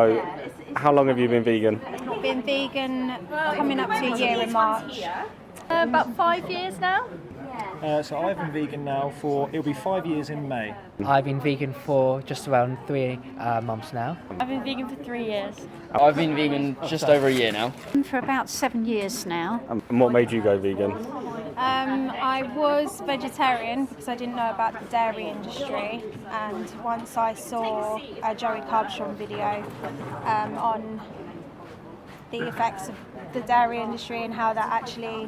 So, how long have you been vegan? Been vegan coming up to a year in March. About 5 years now. So I've been vegan now it'll be 5 years in May. I've been vegan for just around 3 months now. I've been vegan for 3 years. I've been vegan just over a year now. For about 7 years now. And what made you go vegan? I was vegetarian because I didn't know about the dairy industry, and once I saw a Joey Carbstrong video on the effects of the dairy industry and how that actually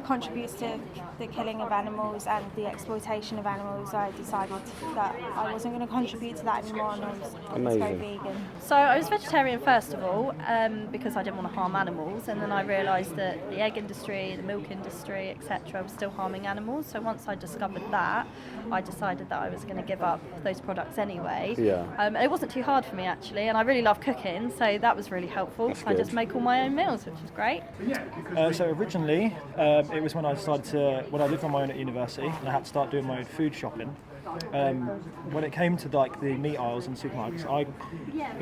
contributes to the killing of animals and the exploitation of animals, I decided that I wasn't going to contribute to that anymore, and I was going to go vegan. So I was vegetarian first of all because I didn't want to harm animals, and then I realised that the egg industry, the milk industry, etc. was still harming animals. So once I discovered that, I decided that I was going to give up those products anyway. Yeah. It wasn't too hard for me actually, and I really love cooking, so that was really helpful. That's I just make all my own meals, which was great. So originally, it was when I lived on my own at university, and I had to start doing my own food shopping. When it came to like the meat aisles in supermarkets,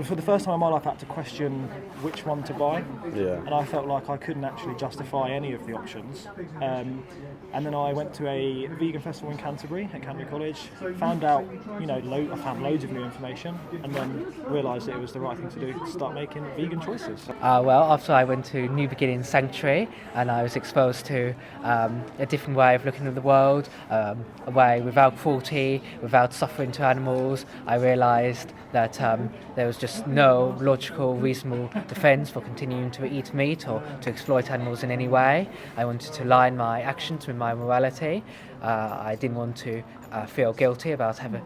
for the first time in my life, I had to question which one to buy. Yeah. And I felt like I couldn't actually justify any of the options. And then I went to a vegan festival in Canterbury at Canterbury College. Found out, I found loads of new information, and then realised that it was the right thing to do to start making vegan choices. Well, after I went to New Beginnings Sanctuary and I was exposed to a different way of looking at the world, a way without cruelty, without suffering to animals, I realised that there was just no logical, reasonable defence for continuing to eat meat or to exploit animals in any way. I wanted to align my actions with my morality. I didn't want to feel guilty about having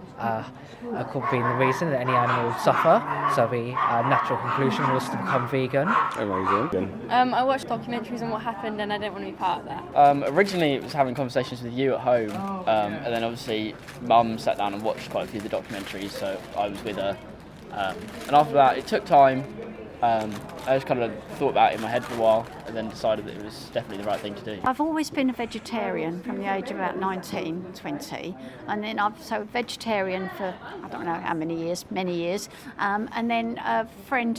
being the reason that any animal would suffer. So the natural conclusion was to become vegan. Amazing. I watched documentaries on what happened, and I didn't want to be part of that. Originally it was having conversations with you at home, and then obviously Mum sat down and watched quite a few of the documentaries, so I was with her. And after that it took time. I just kind of thought about it in my head for a while and then decided that it was definitely the right thing to do. I've always been a vegetarian from the age of about 19, 20, and then I've vegetarian for I don't know how many years, and then a friend,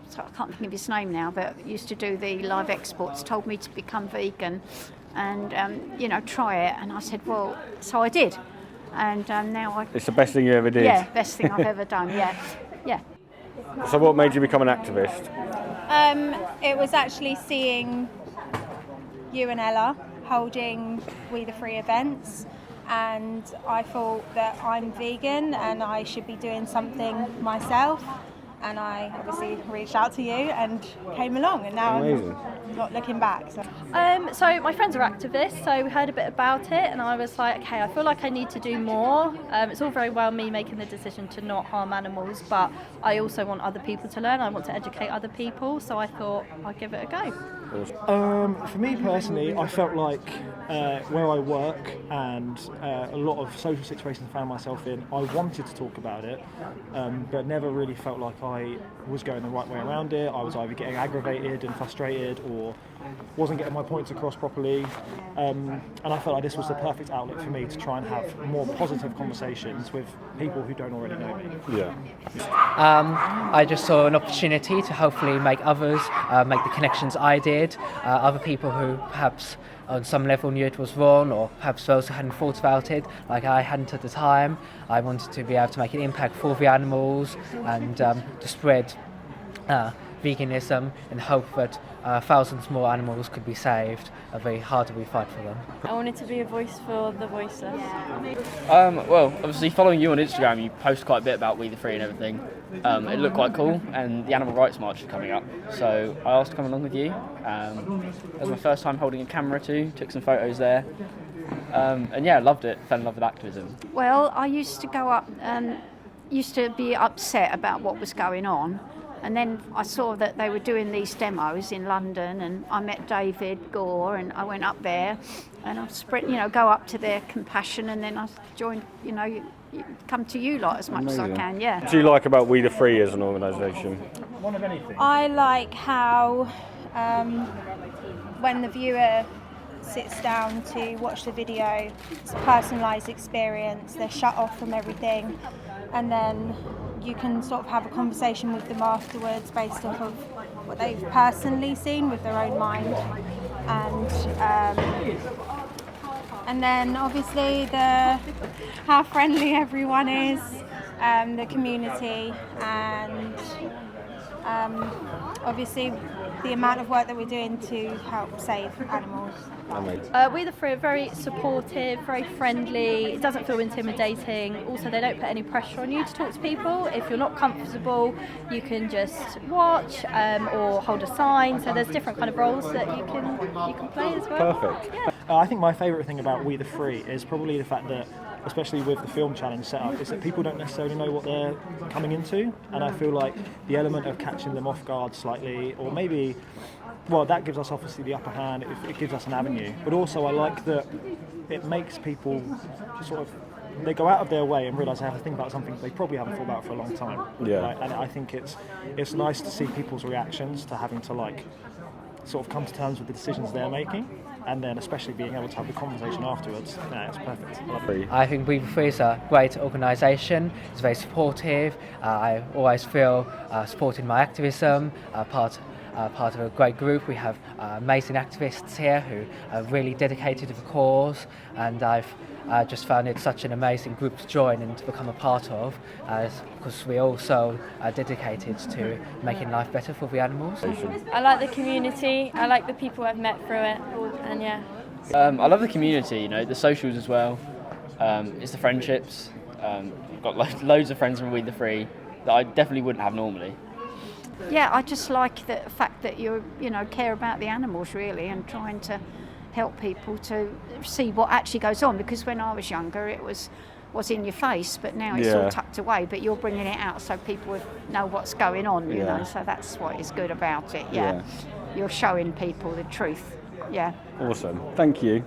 so I can't think of his name now, but used to do the live exports, told me to become vegan and try it, and I said, well, so I did, and now It's the best thing you ever did. Yeah, best thing I've ever done. Yeah. So what made you become an activist? It was actually seeing you and Ella holding We the Free events, and I thought that I'm vegan and I should be doing something myself, and I obviously reached out to you and came along, and now Amazing. I'm not looking back. So my friends are activists, so we heard a bit about it, and I was like, okay, I feel like I need to do more. It's all very well me making the decision to not harm animals, but I also want other people to learn. I want to educate other people, so I thought I'd give it a go. For me personally, I felt like where I work and a lot of social situations I found myself in, I wanted to talk about it, but never really felt like I was going the right way around it. I was either getting aggravated and frustrated or wasn't getting my points across properly, and I felt like this was the perfect outlet for me to try and have more positive conversations with people who don't already know me. Yeah. I just saw an opportunity to hopefully make others make the connections I did, other people who perhaps on some level knew it was wrong, or perhaps those who hadn't thought about it like I hadn't at the time. I wanted to be able to make an impact for the animals and to spread veganism in the hope that thousands more animals could be saved the harder we fight for them. I wanted to be a voice for the voiceless. Well, obviously following you on Instagram, you post quite a bit about We the Free and everything. It looked quite cool, and the Animal Rights March is coming up, so I asked to come along with you. It was my first time holding a camera too, took some photos there, and yeah, loved it, fell in love with activism. Well, I used to go up used to be upset about what was going on. And then I saw that they were doing these demos in London, and I met David Gore, and I went up there, and I go up to their compassion, and then I joined, come to you lot as much as I can, yeah. What do you like about We the Free as an organisation? One of anything. I like how when the viewer sits down to watch the video, it's a personalised experience, they're shut off from everything, and then you can sort of have a conversation with them afterwards based off of what they've personally seen with their own mind, and then obviously how friendly everyone is, the community, and obviously the amount of work that we're doing to help save animals. We the three are very supportive, very friendly. It doesn't feel intimidating. Also, they don't put any pressure on you to talk to people. If you're not comfortable, you can just watch or hold a sign. So there's different kind of roles that you can play as well. Perfect. Yeah. I think my favourite thing about We the Three is probably the fact that, especially with the film challenge setup, is that people don't necessarily know what they're coming into, and I feel like the element of catching them off guard slightly, or maybe, well, that gives us obviously the upper hand, it gives us an avenue, but also I like that it makes people sort of, they go out of their way and realise they have to think about something they probably haven't thought about for a long time. Yeah. Right? And I think it's nice to see people's reactions to having to sort of come to terms with the decisions they're making, and then especially being able to have the conversation afterwards. Yeah, it's perfect. I love it. I think We the Three is a great organisation. It's very supportive. I always feel supported in my activism, part of a great group. We have amazing activists here who are really dedicated to the cause, and I've just found it such an amazing group to join and to become a part of, because we're all so dedicated to making life better for the animals. I like the community, I like the people I've met through it, and yeah. I love the community, you know, the socials as well. It's the friendships. I've got loads of friends from We the Three that I definitely wouldn't have normally. Yeah, I just like the fact that you care about the animals really, and trying to help people to see what actually goes on, because when I was younger it was in your face, but now it's all tucked away, but you're bringing it out so people would know what's going on, you know, so that's what is good about it. You're showing people the truth. Awesome, thank you.